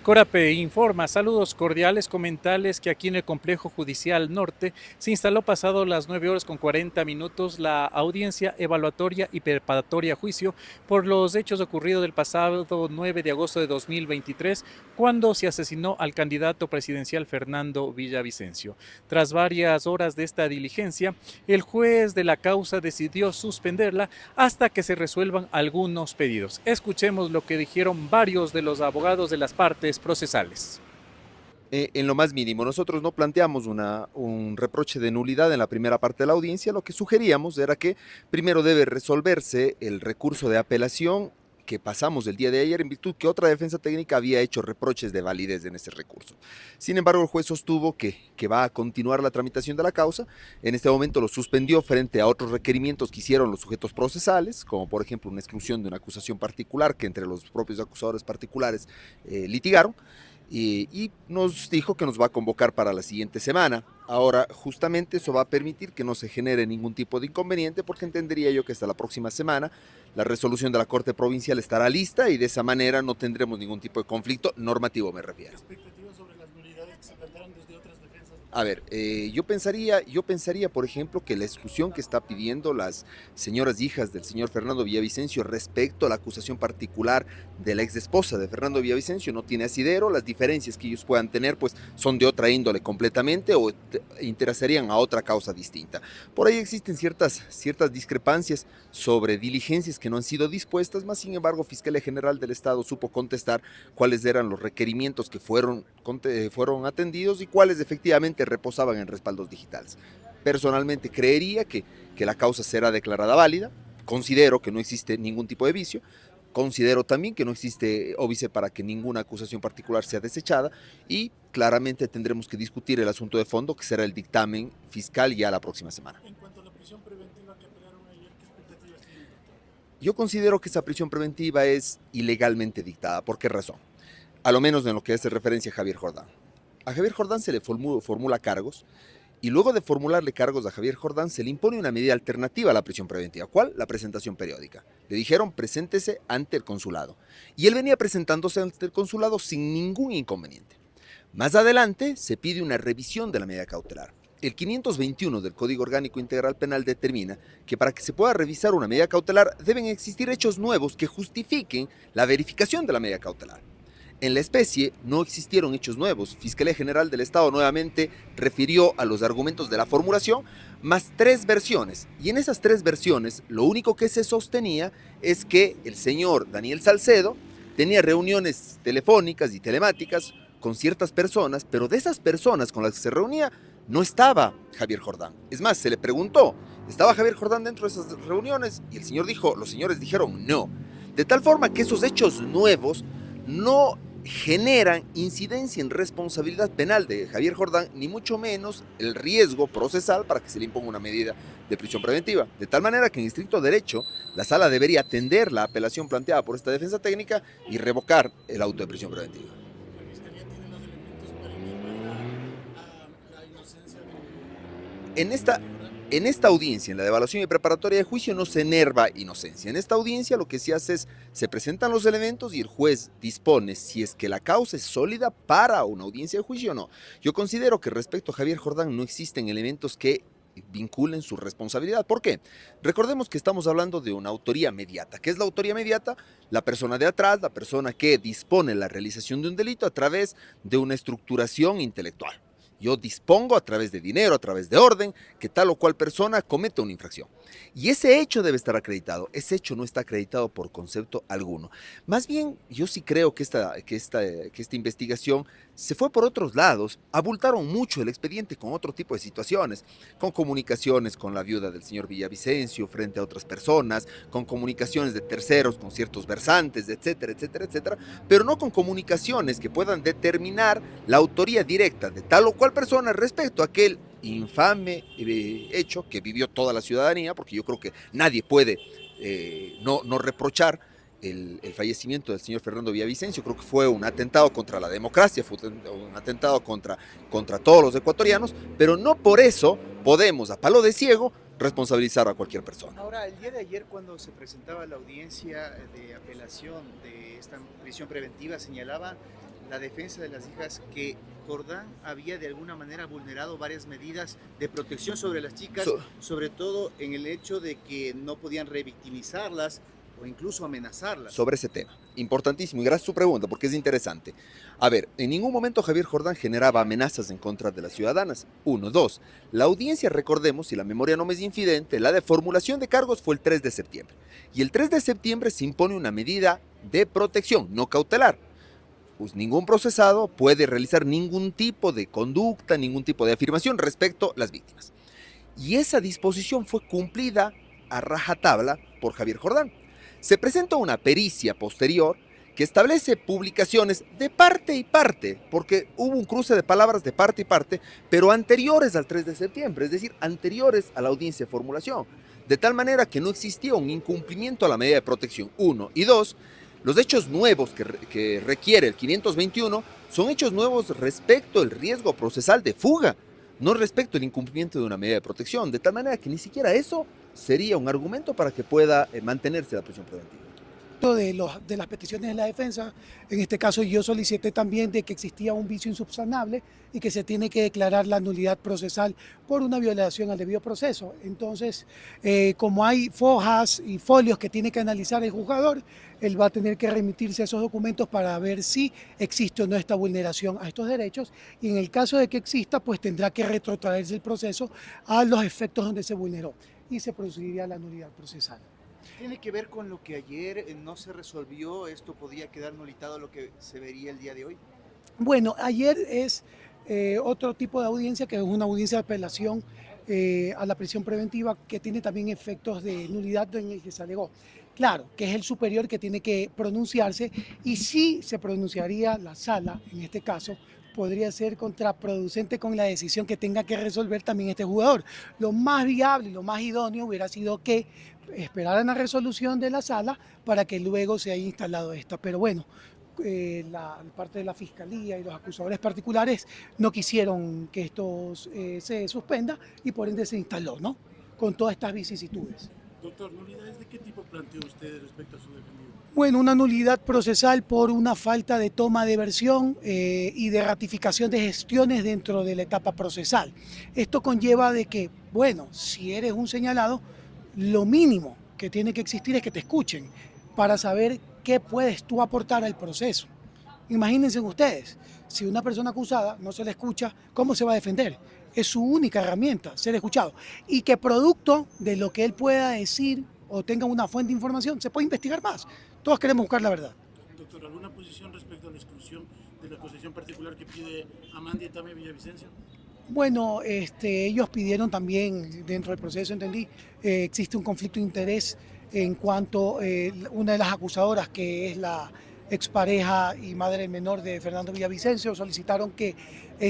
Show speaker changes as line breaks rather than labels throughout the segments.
Corape informa, saludos cordiales, comentarles que aquí en el Complejo Judicial Norte se instaló pasado las 9 horas con 40 minutos la audiencia evaluatoria y preparatoria a juicio por los hechos ocurridos el pasado 9 de agosto de 2023, cuando se asesinó al candidato presidencial Fernando Villavicencio. Tras varias horas de esta diligencia, el juez de la causa decidió suspenderla hasta que se resuelvan algunos pedidos. Escuchemos lo que dijeron varios de los abogados de las partes procesales.
En lo más mínimo, nosotros no planteamos un reproche de nulidad en la primera parte de la audiencia. Lo que sugeríamos era que primero debe resolverse el recurso de apelación que pasamos el día de ayer en virtud que otra defensa técnica había hecho reproches de validez en ese recurso. Sin embargo, el juez sostuvo que va a continuar la tramitación de la causa. En este momento lo suspendió frente a otros requerimientos que hicieron los sujetos procesales, como por ejemplo una exclusión de una acusación particular que entre los propios acusadores particulares litigaron. Y nos dijo que nos va a convocar para la siguiente semana. Ahora, justamente eso va a permitir que no se genere ningún tipo de inconveniente, porque entendería yo que hasta la próxima semana la resolución de la Corte Provincial estará lista y de esa manera no tendremos ningún tipo de conflicto normativo, me refiero.
¿Expectativas sobre las nulidades que se plantearon desde otras defensas?
A ver, yo pensaría, por ejemplo, que la exclusión que está pidiendo las señoras hijas del señor Fernando Villavicencio respecto a la acusación particular de la ex esposa de Fernando Villavicencio no tiene asidero. Las diferencias que ellos puedan tener, pues, son de otra índole completamente o interesarían a otra causa distinta. Por ahí existen ciertas discrepancias sobre diligencias que no han sido dispuestas, más sin embargo, Fiscalía General del Estado supo contestar cuáles eran los requerimientos que fueron atendidos y cuáles efectivamente reposaban en respaldos digitales. Personalmente creería que la causa será declarada válida, considero que no existe ningún tipo de vicio, considero también que no existe óbice para que ninguna acusación particular sea desechada y claramente tendremos que discutir el asunto de fondo, que será el dictamen fiscal ya la próxima semana.
En cuanto a la prisión preventiva que apelaron ayer, ¿qué expectativas tienen, doctor?
Yo considero que esa prisión preventiva es ilegalmente dictada. ¿Por qué razón? A lo menos en lo que hace referencia a Javier Jordán. A Javier Jordán se le formula cargos y luego de formularle cargos a Javier Jordán se le impone una medida alternativa a la prisión preventiva. ¿Cuál? La presentación periódica. Le dijeron preséntese ante el consulado y él venía presentándose ante el consulado sin ningún inconveniente. Más adelante se pide una revisión de la medida cautelar. El 521 del Código Orgánico Integral Penal determina que para que se pueda revisar una medida cautelar deben existir hechos nuevos que justifiquen la verificación de la medida cautelar. En la especie no existieron hechos nuevos. Fiscalía General del Estado nuevamente refirió a los argumentos de la formulación más 3 versiones. Y en esas 3 versiones lo único que se sostenía es que el señor Daniel Salcedo tenía reuniones telefónicas y telemáticas con ciertas personas, pero de esas personas con las que se reunía no estaba Javier Jordán. Es más, se le preguntó, ¿estaba Javier Jordán dentro de esas reuniones? Y los señores dijeron no. De tal forma que esos hechos nuevos no generan incidencia en responsabilidad penal de Javier Jordán, ni mucho menos el riesgo procesal para que se le imponga una medida de prisión preventiva. De tal manera que en estricto derecho, la sala debería atender la apelación planteada por esta defensa técnica y revocar el auto de prisión preventiva.
La Fiscalía tiene los elementos para inhibir la inocencia
En
del
esta,
señor Jordán.
en esta audiencia, en la evaluación y preparatoria de juicio, no se enerva inocencia. En esta audiencia lo que se hace es, se presentan los elementos y el juez dispone si es que la causa es sólida para una audiencia de juicio o no. Yo considero que respecto a Javier Jordán no existen elementos que vinculen su responsabilidad. ¿Por qué? Recordemos que estamos hablando de una autoría mediata. ¿Qué es la autoría mediata? La persona de atrás, la persona que dispone la realización de un delito a través de una estructuración intelectual. Yo dispongo a través de dinero, a través de orden, que tal o cual persona cometa una infracción. Y ese hecho debe estar acreditado. Ese hecho no está acreditado por concepto alguno. Más bien, yo sí creo que esta investigación se fue por otros lados. Abultaron mucho el expediente con otro tipo de situaciones, con comunicaciones con la viuda del señor Villavicencio frente a otras personas, con comunicaciones de terceros con ciertos versantes, etcétera, etcétera, etcétera, pero no con comunicaciones que puedan determinar la autoría directa de tal o cual persona respecto a aquel infame hecho que vivió toda la ciudadanía, porque yo creo que nadie puede no reprochar el fallecimiento del señor Fernando Villavicencio. Creo que fue un atentado contra la democracia, fue un atentado contra todos los ecuatorianos, pero no por eso podemos, a palo de ciego, responsabilizar a cualquier persona.
Ahora, el día de ayer cuando se presentaba la audiencia de apelación de esta prisión preventiva señalaba la defensa de las hijas que Jordán había de alguna manera vulnerado varias medidas de protección sobre las chicas, sobre todo en el hecho de que no podían revictimizarlas o incluso amenazarlas.
Sobre ese tema, importantísimo, y gracias a su pregunta porque es interesante. A ver, en ningún momento Javier Jordán generaba amenazas en contra de las ciudadanas. Uno, dos, la audiencia, recordemos, si la memoria no me es infidente, la de formulación de cargos fue el 3 de septiembre. Y el 3 de septiembre se impone una medida de protección, no cautelar. Pues ningún procesado puede realizar ningún tipo de conducta, ningún tipo de afirmación respecto a las víctimas. Y esa disposición fue cumplida a rajatabla por Javier Jordán. Se presenta una pericia posterior que establece publicaciones de parte y parte, porque hubo un cruce de palabras de parte y parte, pero anteriores al 3 de septiembre, es decir, anteriores a la audiencia de formulación, de tal manera que no existía un incumplimiento a la medida de protección, uno, y dos, los hechos nuevos que requiere el 521 son hechos nuevos respecto al riesgo procesal de fuga, no respecto al incumplimiento de una medida de protección, de tal manera que ni siquiera eso sería un argumento para que pueda mantenerse la prisión preventiva.
De las peticiones de la defensa, en este caso yo solicité también de que existía un vicio insubsanable y que se tiene que declarar la nulidad procesal por una violación al debido proceso. Entonces, como hay fojas y folios que tiene que analizar el juzgador, él va a tener que remitirse a esos documentos para ver si existe o no esta vulneración a estos derechos, y en el caso de que exista, pues tendrá que retrotraerse el proceso a los efectos donde se vulneró y se produciría la nulidad procesal.
¿Tiene que ver con lo que ayer no se resolvió? ¿Esto podría quedar nulitado lo que se vería el día de hoy?
Bueno, ayer es otro tipo de audiencia, que es una audiencia de apelación a la prisión preventiva, que tiene también efectos de nulidad en el que se alegó. Claro, que es el superior que tiene que pronunciarse, y si se pronunciaría la sala, en este caso, podría ser contraproducente con la decisión que tenga que resolver también este jugador. Lo más viable y lo más idóneo hubiera sido que esperaran la resolución de la sala para que luego se haya instalado esta. Pero bueno, la parte de la fiscalía y los acusadores particulares no quisieron que esto se suspenda, y por ende se instaló, ¿no? Con todas estas vicisitudes.
Doctor, ¿nulidades de qué tipo planteó usted respecto a su defendido?
Bueno, una nulidad procesal por una falta de toma de versión y de ratificación de gestiones dentro de la etapa procesal. Esto conlleva de que, bueno, si eres un señalado, lo mínimo que tiene que existir es que te escuchen para saber qué puedes tú aportar al proceso. Imagínense ustedes, si una persona acusada no se le escucha, ¿cómo se va a defender? Es su única herramienta, ser escuchado. Y que producto de lo que él pueda decir o tenga una fuente de información, se puede investigar más. Todos queremos buscar la verdad.
Doctor, ¿alguna posición respecto a la exclusión de la acusación particular que pide Amanda y Tami Villavicencio?
Bueno, ellos pidieron también, dentro del proceso, entendí, existe un conflicto de interés en cuanto una de las acusadoras, que es la expareja y madre menor de Fernando Villavicencio, solicitaron que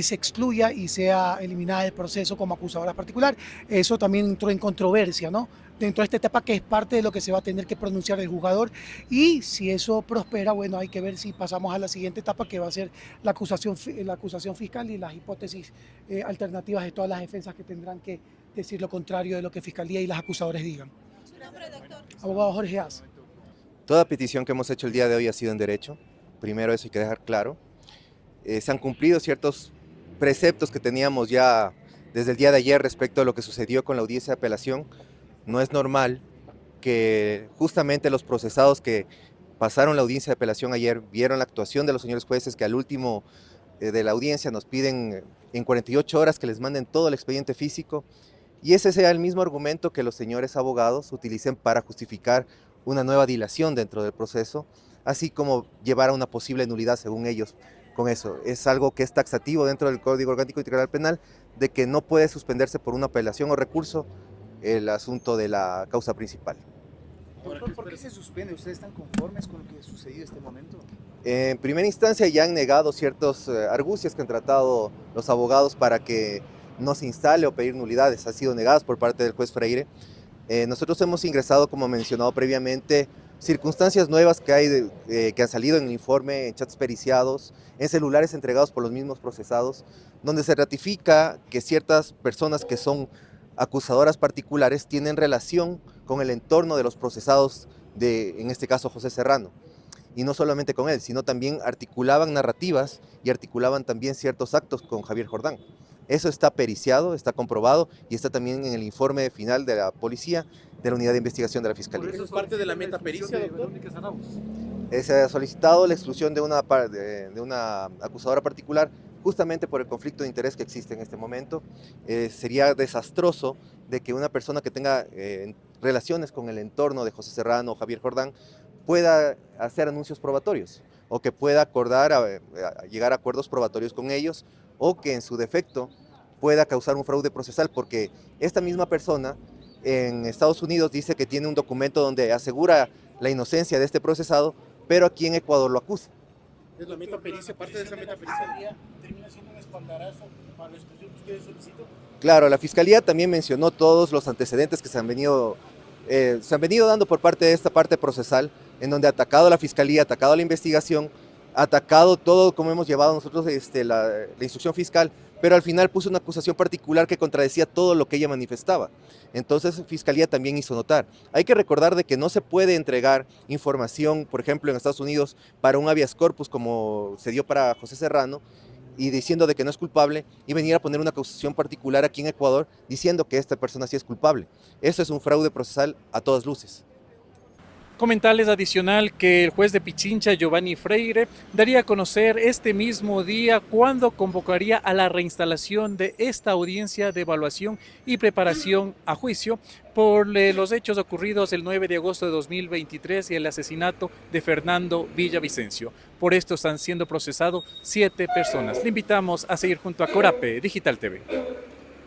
se excluya y sea eliminada del proceso como acusadora particular. Eso también entró en controversia, ¿no? Dentro de esta etapa, que es parte de lo que se va a tener que pronunciar el juzgador, y si eso prospera, bueno, hay que ver si pasamos a la siguiente etapa, que va a ser la acusación fiscal y las hipótesis alternativas de todas las defensas, que tendrán que decir lo contrario de lo que Fiscalía y las acusadores digan. Abogado Jorge Haas.
Toda petición que hemos hecho el día de hoy ha sido en derecho. Primero, eso hay que dejar claro. Se han cumplido ciertos preceptos que teníamos ya desde el día de ayer respecto a lo que sucedió con la audiencia de apelación. No es normal que justamente los procesados que pasaron la audiencia de apelación ayer vieron la actuación de los señores jueces, que al último de la audiencia nos piden en 48 horas que les manden todo el expediente físico, y ese sea el mismo argumento que los señores abogados utilicen para justificar una nueva dilación dentro del proceso, así como llevar a una posible nulidad según ellos. Con eso es algo que es taxativo dentro del Código Orgánico Integral Penal, de que no puede suspenderse por una apelación o recurso el asunto de la causa principal.
Doctor, ¿por qué se suspende? ¿Ustedes están conformes con lo que ha sucedido en este momento?
En primera instancia ya han negado ciertos argucias que han tratado los abogados para que no se instale o pedir nulidades. Han sido negadas por parte del juez Freire. Nosotros hemos ingresado, como mencionado previamente, circunstancias nuevas que han salido en el informe, en chats periciados, en celulares entregados por los mismos procesados, donde se ratifica que ciertas personas que son acusadoras particulares tienen relación con el entorno de los procesados en este caso José Serrano. y no solamente con él, sino también articulaban narrativas y articulaban también ciertos actos con Javier Jordán. Eso está periciado, está comprobado y está también en el informe final de la policía, de la unidad de investigación de la Fiscalía.
¿Eso es parte de la metapericia, doctor?
Se ha solicitado la exclusión de una acusadora particular justamente por el conflicto de interés que existe en este momento. Sería desastroso de que una persona que tenga relaciones con el entorno de José Serrano o Javier Jordán pueda hacer anuncios probatorios o que pueda acordar a llegar a acuerdos probatorios con ellos o que en su defecto pueda causar un fraude procesal, porque esta misma persona en Estados Unidos dice que tiene un documento donde asegura la inocencia de este procesado, pero aquí en Ecuador lo acusa.
¿Es la metapericia, parte de esa metapericia?
¿Termina siendo un espaldarazo para la exclusión que ustedes solicitan?
Claro, la Fiscalía también mencionó todos los antecedentes que se han venido dando por parte de esta parte procesal, en donde ha atacado a la Fiscalía, ha atacado a la investigación, ha atacado todo como hemos llevado nosotros la instrucción fiscal, pero al final puso una acusación particular que contradecía todo lo que ella manifestaba. Entonces Fiscalía también hizo notar. Hay que recordar de que no se puede entregar información, por ejemplo en Estados Unidos, para un habeas corpus como se dio para José Serrano, y diciendo de que no es culpable y venir a poner una acusación particular aquí en Ecuador diciendo que esta persona sí es culpable. Eso es un fraude procesal a todas luces.
Comentarles adicional que el juez de Pichincha, Giovanni Freire, daría a conocer este mismo día cuándo convocaría a la reinstalación de esta audiencia de evaluación y preparación a juicio por los hechos ocurridos el 9 de agosto de 2023 y el asesinato de Fernando Villavicencio. Por esto están siendo procesados 7 personas. Le invitamos a seguir junto a Corape Digital TV.